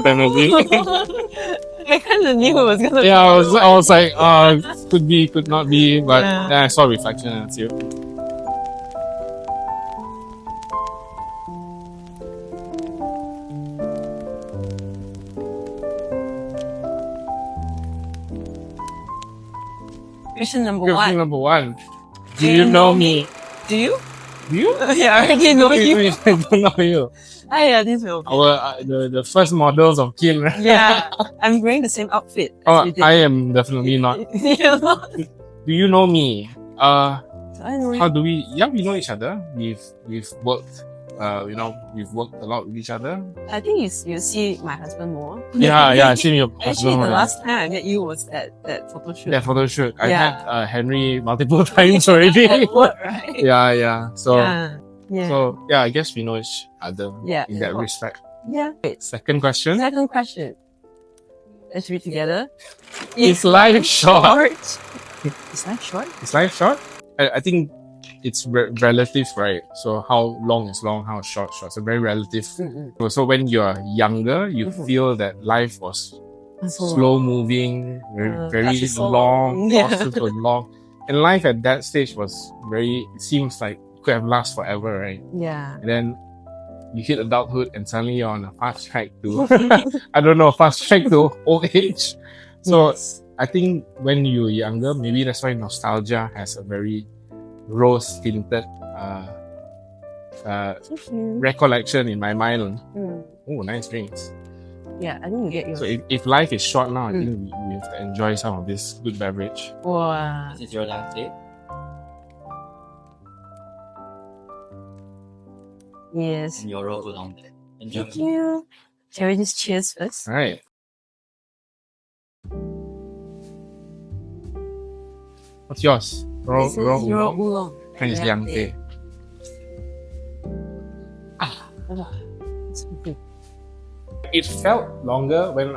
definitely. I kind of knew it was gonna be. Yeah, I was like, could be, could not be, but then I saw reflection and it's you. Question number Question one. number one. Do you know me? Do you? Do you? Yeah, I already know you. I don't know you. Yeah, this will be. Our the first models of Kim. Yeah, I'm wearing the same outfit. Oh, As you did. I am definitely not. You're not. Do you know me? I know How you. do we? Yeah, we know each other. We've worked. We've worked a lot with each other. I think you see my husband more. Yeah, I seen your Actually, husband. the last time I met you was at that photo shoot. That photo shoot. I Yeah. had Henry multiple times already. At work, right? Yeah. So Yeah. I guess we know each other in that respect. Yeah. Wait. Second question. Second question. Let's read together. Is life short? Is life short? Is life short? I think it's relative, right? So how long is long, how short. So very relative. Mm-mm. So when you're younger, you feel that life was slow moving, very gosh, it's so long, long. Yeah. process was long. And life at that stage was it seems like it could have lasted forever, right? Yeah. And then you hit adulthood and suddenly you're on a fast track to, fast track to old age. So Yes. I think when you're younger, maybe that's why nostalgia has a very rose-tinted recollection in my mind. Oh, nice drinks. Yeah, I didn't get yours. So if life is short now, I think we have to enjoy some of this good beverage. Wow. This is your latte. Yes. And your RAW OOLONG. Enjoy. Thank you. Shall we just cheers first? All right. What's yours? This is RAW RAW OOLONG? OOLONG. Mine is liang teh. It's good. It felt longer when we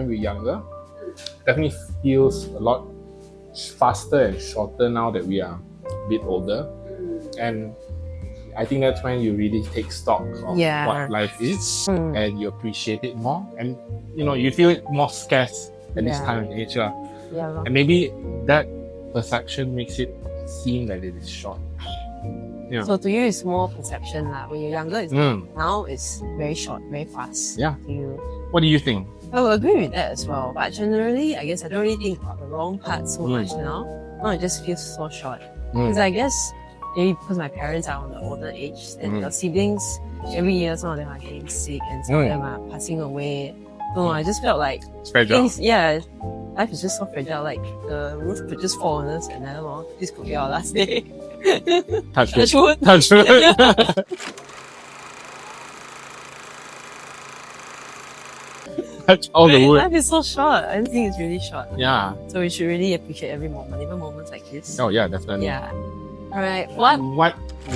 were younger. Definitely feels a lot faster and shorter now that we are a bit older. And I think that's when you really take stock of what life is and you appreciate it more. And you feel it more scarce at this time and age. Yeah. And maybe that perception makes it seem that it is short. Yeah. So to you, it's more perception. When you're younger, it's now it's very short, very fast. Yeah. To you. What do you think? I will agree with that as well. But generally, I guess I don't really think about the long part so much now. Now it just feels so short. Because I guess maybe because my parents are on the older age, and the siblings, every year some of them are getting sick and some of them are passing away. So I just felt like It's fragile. life is just so fragile. Like the roof could just fall on us, and I don't know, this could be our last day. Touch wood. Touch wood. Touch all the wood. Life is so short. I don't think it's really short. Yeah. So we should really appreciate every moment, even moments like this. Oh yeah, definitely. Yeah. Alright. What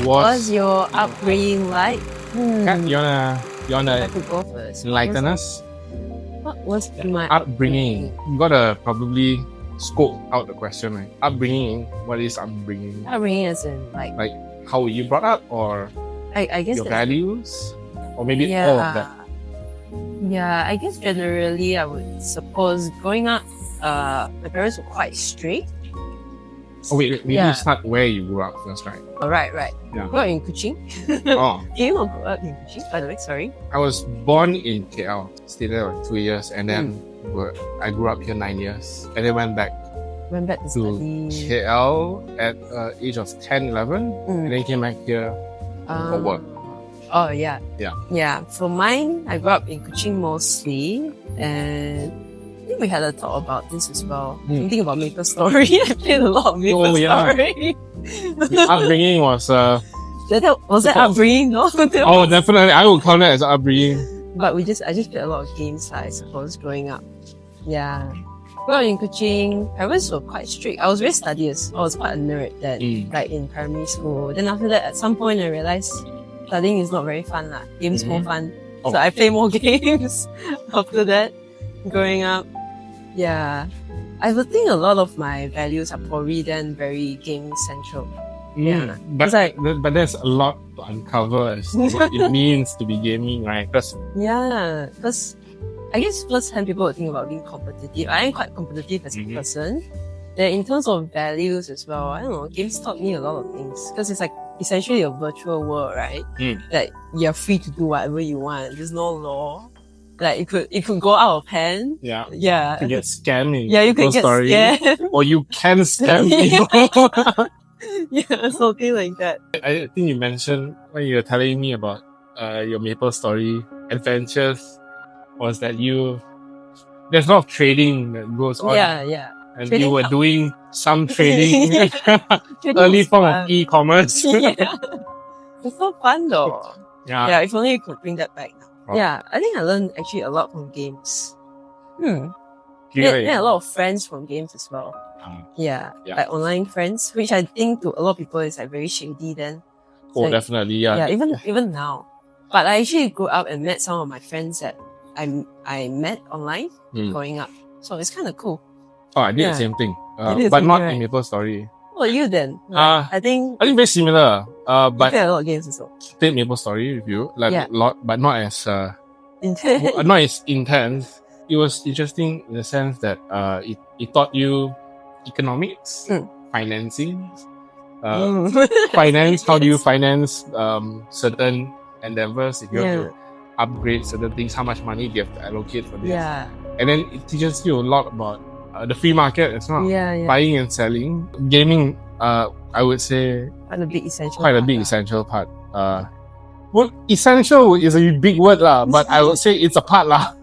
What was your upbringing like? Kat, you I wanna could go first. enlighten us? What was my Upbringing. You gotta probably scope out the question, right? Upbringing. What is upbringing? Upbringing as in like How were you brought up, or I guess your that's- values, or maybe all of that? Yeah, I guess generally I would suppose growing up, my parents were quite strict. Oh wait, maybe Yeah. start where you grew up first, right? Oh, right. Yeah. Grew up in Kuching. Oh, You know, grew up in Kuching, by the way, sorry. I was born in KL, stayed there for 2 years, and then I grew up here 9 years, and then went back Went back to to study. KL at age of 10, 11, and then came back here for work. Oh, yeah. Yeah. Yeah. For mine, I grew up in Kuching mostly, and I think we had a talk about this as well. Thinking about Maple Story. I played a lot of Maple Story. The upbringing was Was that upbringing? No? oh, definitely, I would count it as upbringing. But I just played a lot of games, I suppose, growing up. Yeah. Grew up in Kuching. Parents were quite strict. I was very studious. I was quite a nerd then, like in primary school. Then after that, at some point, I realized studying is not very fun. Games more fun. Oh. So I play more games after that, growing up. Yeah. I would think a lot of my values are probably then very game central. Yeah. But, It's like- but there's a lot to uncover as to what it means to be gaming, right? Because Yeah, because I guess first-hand people would think about being competitive. I am quite competitive as a Mhm. person. Then in terms of values as well, I don't know, games taught me a lot of things. Because it's like essentially a virtual world, right? That you're free to do whatever you want. There's no law. Like it could go out of hand. Yeah. Yeah. To get scammed in Yeah, you could get Story. scared. Or you can scam people. Yeah, something like that. I think you mentioned when you were telling me about your Maple Story adventures was that there's a lot of trading that goes on. Yeah. And Trading you were helps. doing some trading, Trading early was form fun. of e-commerce. Yeah. It's so fun though. Yeah. Yeah, if only you could bring that back now. Oh. Yeah, I think I learned actually a lot from games. Yeah. Yeah, a lot of friends from games as well. Yeah, like online friends, which I think to a lot of people is like very shady then. Oh, Like, definitely. Yeah. Yeah, even now. But I actually grew up and met some of my friends that I met online growing up. So it's kind of cool. Oh, I did Yeah. the same thing. You did the But same not thing, in right? Maple Story. What about you then? Like, I think very similar. you But play a lot of games as well. played Maple Story with you, like Yeah. a lot, but not as not as intense. It was interesting in the sense that it taught you economics, financing, finance. How do you finance certain endeavors? If you have to upgrade certain things, how much money do you have to allocate for this? Yeah. And then it teaches you a lot about the free market as well. Yeah. Buying and selling. Gaming, I would say, Quite a big essential. quite a big essential part. Well, essential is a big word lah, but I would say it's a part lah.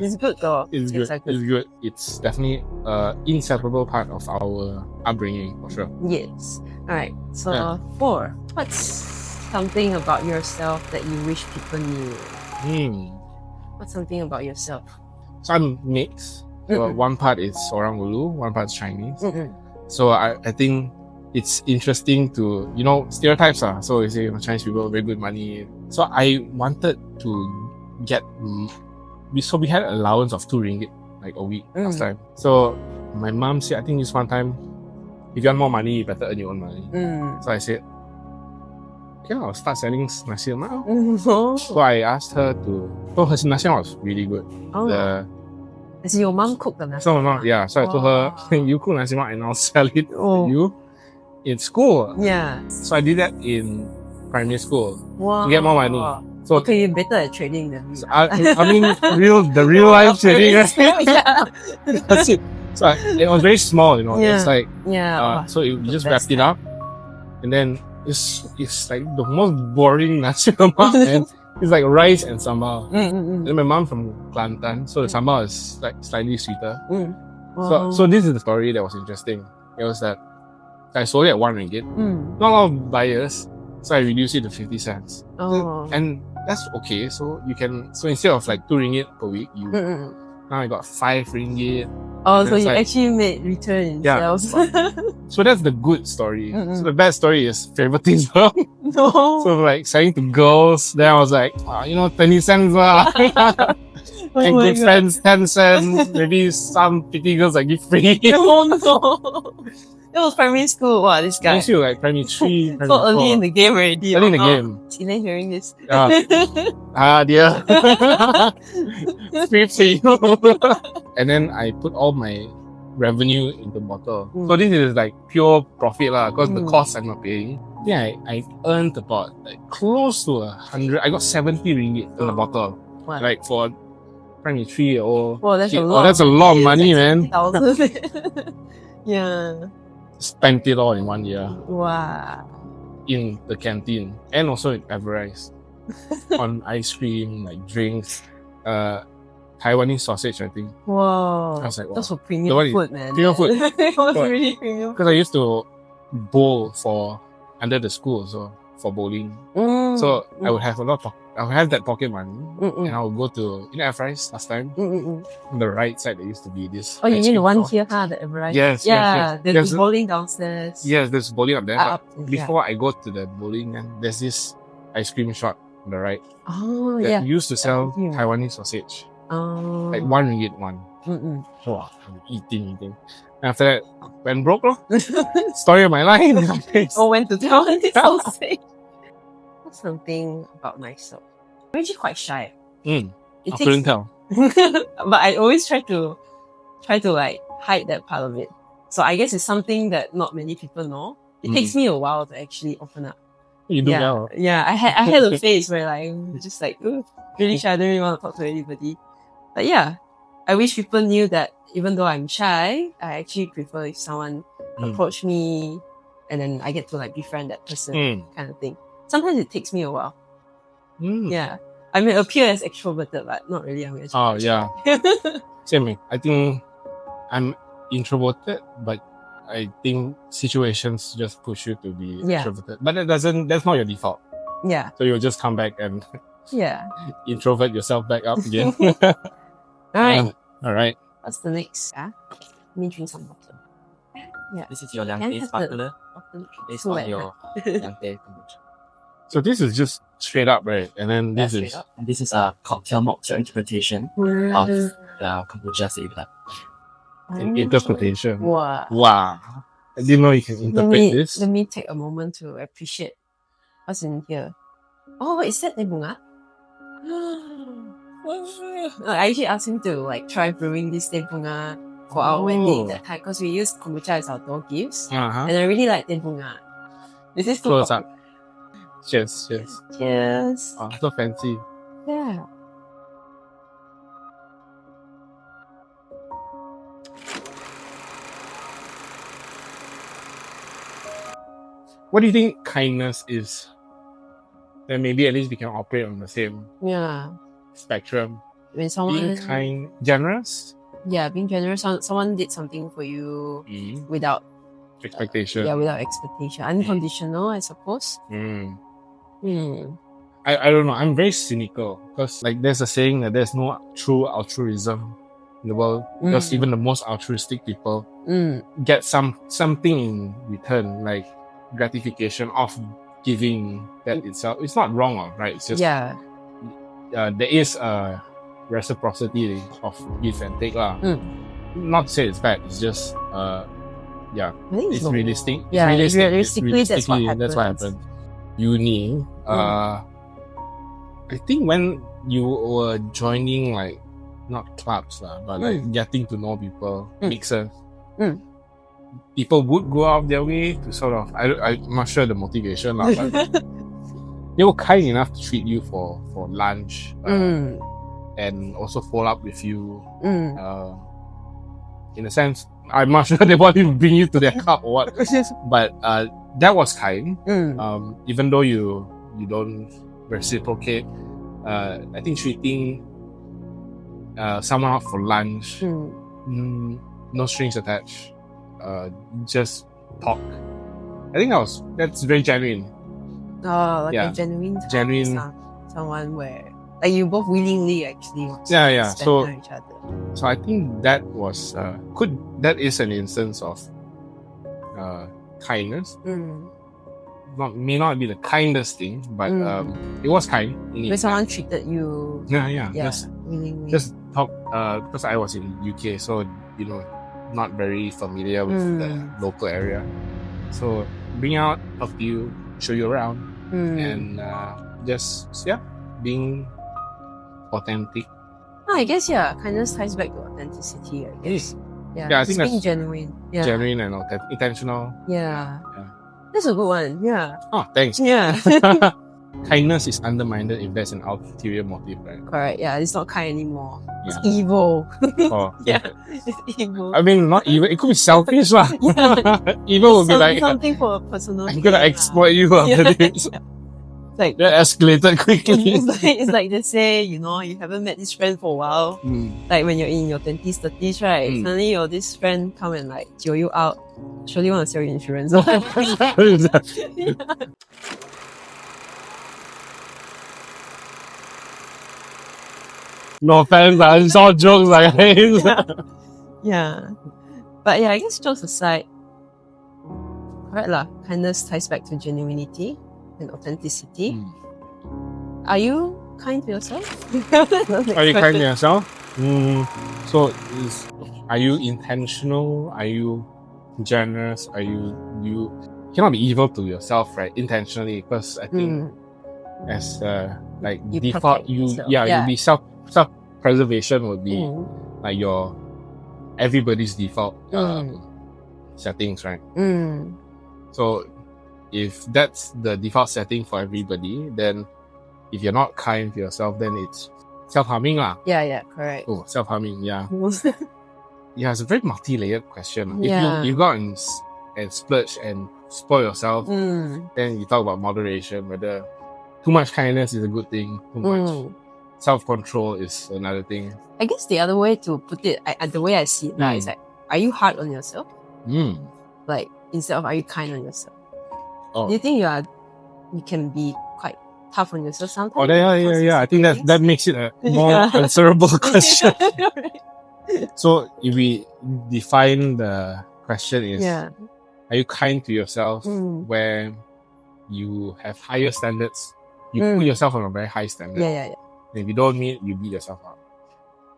It's good though. It's good. Exactly. It's good. It's definitely inseparable part of our upbringing for sure. Yes. Alright. So 4. What's something about yourself that you wish people knew? What's something about yourself? So I'm mixed. So one part is orang Ulu, one part is Chinese. So I think it's interesting to, stereotypes are. So you say Chinese people very good money. So I wanted to get, we had an allowance of 2 ringgit like a week last time. So my mom said, I think this one time, if you want more money, you better earn your own money. So I said, okay, I'll start selling nasi lemak. So I asked her her nasi lemak was really good. As in your mom cooked the nasi So lemak? so I told her, you cook nasi lemak and I'll sell it to you in school. Yeah. So I did that in primary school Wow. to get more money. So Okay, you're better at trading than me. I mean, the real life trading. Yeah. That's it. So it was very small, It's like Yeah. so you the just best wrapped it up, and then it's like the most boring nasi lemak, and it's like rice and sambal. Then my mom from Kelantan, so the sambal is like slightly sweeter. So this is the story that was interesting. It was that I sold it at 1 ringgit. Not a lot of buyers, so I reduced it to 50 cents. And that's okay. So instead of like 2 ringgit per week, now I got 5 ringgit. Oh, so It's you like- actually made return in sales. So that's the good story. So the bad story is favoritism. No. So like selling to girls, then I was like, 20 cents lah. Oh And my good God. friends, 10 cents. Maybe some pretty girls I give free. Oh no. That was primary school. Wow, this guy. I still like primary 3, primary So early 4. in the game already. Early in the Oh, game. Is Elaine hearing this? Dear. 50. And then I put all my revenue into bottle. So this is like pure profit lah, because the costs I'm not paying. Yeah, I earned about like close to 100. I got 70 ringgit in the bottle. Wow. Like for primary 3-year-old. Wow, that's kid. a lot. That's a lot of money, man. 60,000. Yeah. Spent it all in 1 year Wow. in the canteen and also in Everrise on ice cream, like drinks, Taiwanese sausage, I think. Wow. I was like, wow. That's for The premium one is- food, man. premium food. It was Right. really premium. Because I used to bowl under the school, so for bowling. So I would have I would have that pocket money, and I would go to Everrise last time. On the right side, there used to be this. Oh, you ice mean the cream one store. here, the Everrise? Yes, Yeah, yes. there's bowling downstairs. Yes, there's bowling up there. Up, But before I go to the bowling, and there's this ice cream shop on the right Oh, that yeah. used to sell Yeah. Taiwanese sausage, Oh. like 1 ringgit one. So I'm eating. And after that, went broke. Story of my life. Oh, went to tell this sausage. What's something about myself? I'm actually quite shy. I It couldn't takes, tell. But I always try to like hide that part of it. So I guess it's something that not many people know. It takes me a while to actually open up. You do Yeah, well. yeah. I had a phase where like I'm just like, "Ooh, really shy. I don't really want to talk to anybody." But yeah, I wish people knew that even though I'm shy, I actually prefer if someone approach me and then I get to like befriend that person kind of thing. Sometimes it takes me a while. Yeah. I may appear as extroverted, but not really. I'm extroverted. Oh yeah. Same. I think I'm introverted, but I think situations just push you to be extroverted. But that's not your default. Yeah. So you'll just come back and introvert yourself back up again. Alright. Alright. What's the next? Let me drink some water. Yeah. This is your Yangtze sparkler based on your Yangtze kombucha. So this is just straight up, right? And then this is Up. And this is a cocktail mocktail interpretation of the kombucha that you like. interpretation. Wow. Wow. I didn't know you can interpret this. Let me take a moment to appreciate what's in here. Oh, is that bunga? I actually asked him to like try brewing this bunga for our wedding that time because we used kombucha as our door gifts. And I really like bunga. This is too Close up. Cheers, cheers. Cheers. Oh, so fancy. Yeah. What do you think kindness is? Then maybe at least we can operate on the same spectrum. When someone Being kind, generous? Yeah, being generous. Someone did something for you without expectation. Without expectation. Unconditional, I suppose. I don't know. I'm very cynical because like there's a saying that there's no true altruism in the world because even the most altruistic people get something in return, like gratification of giving that itself. It's not wrong, right? It's just there is a reciprocity of give and take lah. Not to say it's bad. It's just it's realistic. Yeah, it's realistically, that's what happens. Uni, I think when you were joining like not clubs lah, but like getting to know people, mixers, people would go out their way to sort of I'm not sure the motivation lah, but they were kind enough to treat you for lunch and also follow up with you. In a sense, I'm not sure they wanted to bring you to their cup or what, but that was kind. Even though you don't reciprocate, I think treating someone out for lunch, no strings attached, just talk. I think that's very genuine. Oh, like a genuine someone where like you both willingly actually spend time with each other. So I think that was that is an instance of kindness. May not be the kindest thing, but it was kind. When someone treated you willingly. Just talk because I was in UK, so not very familiar with the local area. So bring out, talk to you, show you around, and just being authentic. I guess kindness ties back to authenticity. I guess. I think that's being genuine. Genuine and intentional. Yeah. That's a good one. Yeah. Oh, thanks. Yeah. Kindness is undermined if there's an ulterior motive, right? Correct. Yeah, it's not kind anymore. It's evil. It's evil. I mean, not evil. It could be selfish, lah. Evil would be like something for a personal. I'm gonna exploit you after this. Like that escalated quickly. It's like they say, you haven't met this friend for a while. Like when you're in your 20s, 30s, right? Suddenly this friend come and like chill you out. Surely want to sell you insurance. No offense, it's all jokes like But I guess jokes aside, correct lah. Kindness ties back to genuinity and authenticity. Are you kind to yourself? Are you kind to yourself? So are you intentional? Are you generous? Are you cannot be evil to yourself, right? Intentionally, because I think as like you default, you'll be preservation would be like your everybody's default settings, right? So if that's the default setting for everybody, then if you're not kind to yourself, then it's self-harming lah. Yeah, correct. Oh, self-harming, yeah. Yeah, it's a very multi-layered question. Yeah. If you go out and splurge and spoil yourself, then you talk about moderation, whether too much kindness is a good thing, too much self-control is another thing. I guess the other way to put it, the way I see it now is like, are you hard on yourself? Like, instead of are you kind on yourself? Do you think you can be quite tough on yourself sometimes? Oh, yeah. I think that makes it a more answerable question. So if we define the question is, are you kind to yourself where you have higher standards? You put yourself on a very high standard. Yeah. And if you don't meet, you beat yourself up.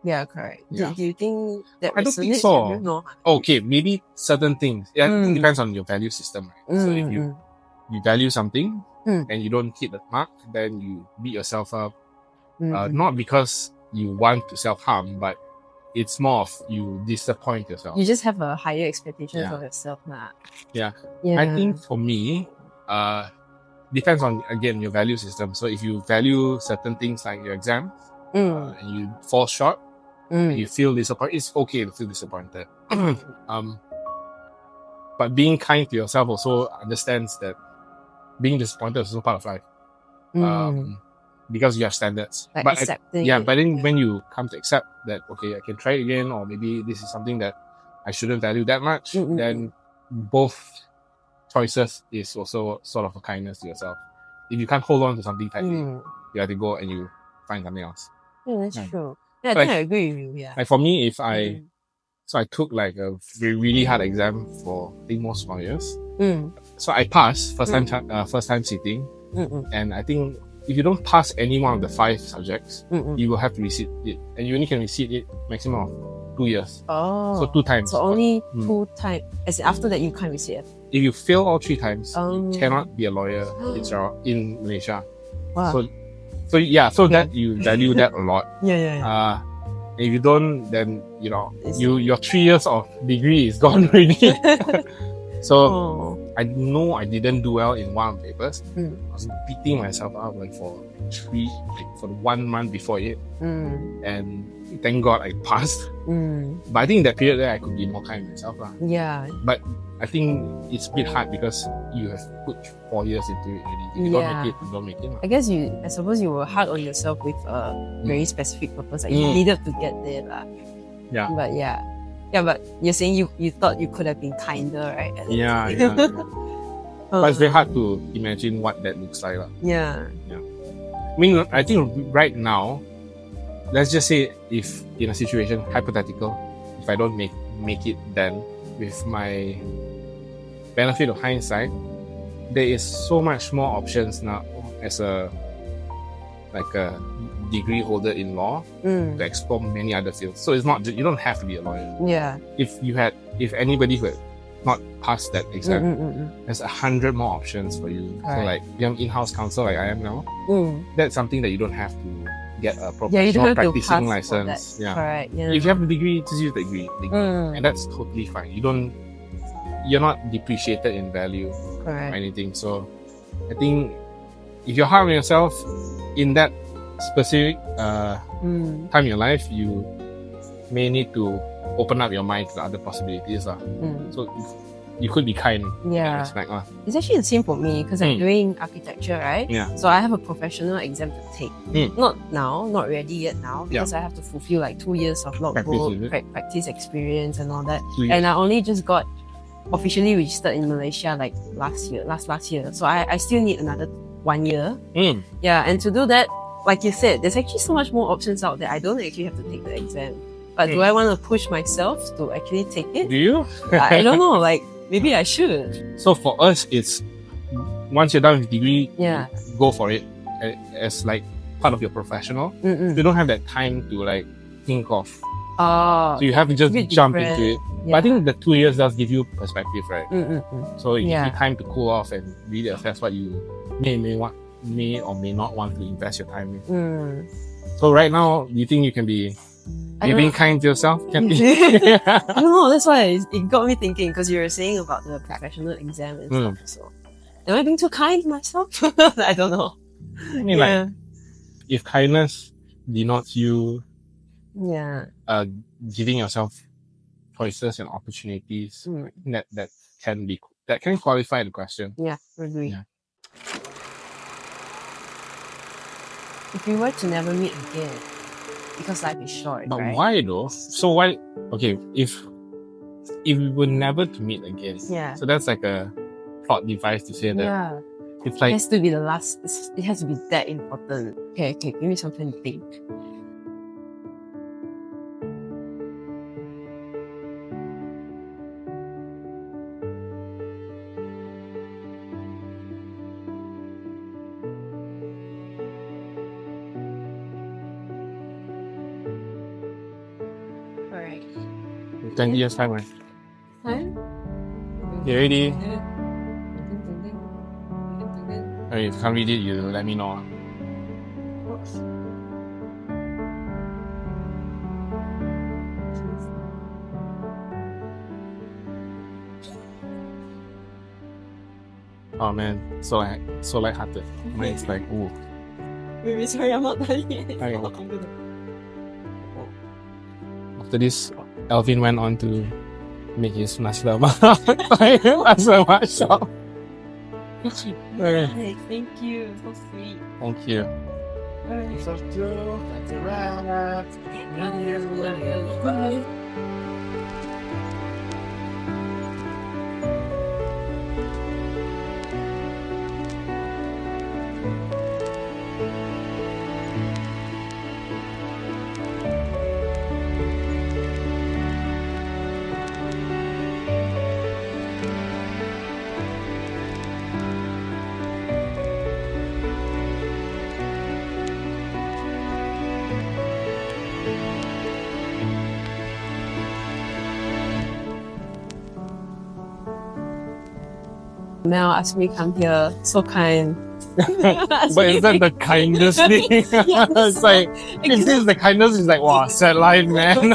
Yeah, correct. Yeah. Do you think that I don't think resonates? so. No. Okay, maybe certain things. Yeah, it depends on your value system. Right? So if you value something and you don't hit the mark, then you beat yourself up. Not because you want to self-harm, but it's more of you disappoint yourself. You just have a higher expectation for yourself. Yeah. I think for me, depends on, again, your value system. So if you value certain things like your exams and you fall short, you feel disappointed, it's okay to feel disappointed. But being kind to yourself also understands that being disappointed is also part of life. Because you have standards. Like but accepting but then when you come to accept that, okay, I can try it again, or maybe this is something that I shouldn't value that much, then both choices is also sort of a kindness to yourself. If you can't hold on to something tightly, you have to go and you find something else. Yeah, that's true. Yeah, I think I agree with you. Yeah. Like for me, if I took like a really hard exam for I think most small years. So I passed first time sitting, and I think if you don't pass any one of the 5 subjects, you will have to resit it, and you only can resit it maximum of 2 years. Oh, so 2 times. So only 2 times. As in after that, you can't resit it. If you fail all 3 times, you cannot be a lawyer in Malaysia. Wow. So that you value that a lot. Yeah. If you don't, then your 3 years of degree is gone already. So I know I didn't do well in one of the papers. I was beating myself up for the 1 month before it, and thank God I passed. But I think in that period there I could be more kind to myself. Yeah. But I think it's a bit hard because you have put 4 years into it already. If you don't make it, you don't make it. I suppose you were hard on yourself with a very specific purpose. Like you needed to get there. Yeah. But but you're saying you thought you could have been kinder, right? Yeah. But it's very hard to imagine what that looks like. Yeah. I mean, I think right now, let's just say if in a situation, hypothetical, if I don't make it, then with my benefit of hindsight, there is so much more options now as a degree holder in law to explore many other fields. So it's not, you don't have to be a lawyer. Yeah. If anybody who had not passed that exam, there's 100 more options for you. Correct. So like young in-house counsel like I am now, that's something that you don't have to get a you don't professional have to practicing pass for license. that. Correct. Yeah. If you have a degree, just use the degree. And that's totally fine. You're not depreciated in value or anything. So I think if you're hard on yourself in that specific time in your life, you may need to open up your mind to the other possibilities. So you could be kind. Yeah. It's actually the same for me because I'm doing architecture, right? Yeah. So I have a professional exam to take. Not now, not ready yet now, because I have to fulfill like 2 years of logbook, practice experience and all that. And I only just got officially registered in Malaysia like last year. So I still need another 1 year. Yeah, and to do that, like you said, there's actually so much more options out there. I don't actually have to take the exam. But do I want to push myself to actually take it? Do you? I don't know. Like, maybe I should. So for us, it's once you're done with the degree, go for it as like part of your professional. You don't have that time to like think of. So you have to just jump into it. But I think the 2 years does give you perspective, right? So you need time to cool off and really assess what you may or may not want to invest your time in. So right now, do you think you can be I being don't, kind to yourself? Can be. I don't know. That's why it got me thinking because you were saying about the professional exam and stuff. So, am I being too kind to myself? I don't know. I mean, like, if kindness denotes you yeah. giving yourself choices and opportunities, Mm. that can qualify the question. Yeah, I agree. Yeah. If we were to never meet again, because life is short, But right? why though? So why? Okay, if we were never to meet again, Yeah. so that's like a plot device to say that Yeah. it's It like has to be the last. It has to be that important. Okay, give me something to think. Alright. 20 years time, right? Huh? You ready? If you can't read it, you let me know. Oh man, so lighthearted. Mine's like, ooh. Wait, sorry, I'm not done yet. Okay. After this, Alvin went on to make his nasi lemak shop. Okay. Hey, thank you. So sweet. Thank you. Alright. So true. That's a wrap. Mel asked me to come here. So kind. But is that the kindest thing? Yeah, It's like, if this is the kindness, it's like, wow, sad life, man.